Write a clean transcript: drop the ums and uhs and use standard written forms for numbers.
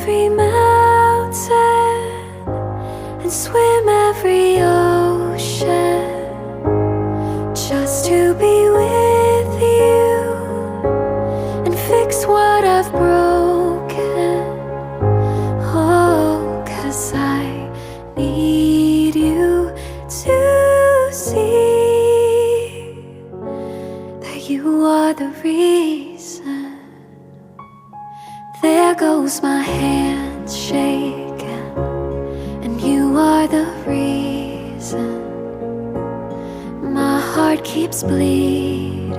every mountain and swim every ocean just to be with you and fix what I've broken. Oh, 'cause I need you to see that you are the reason. There goes my hand shaking, and you are the reason my heart keeps bleeding.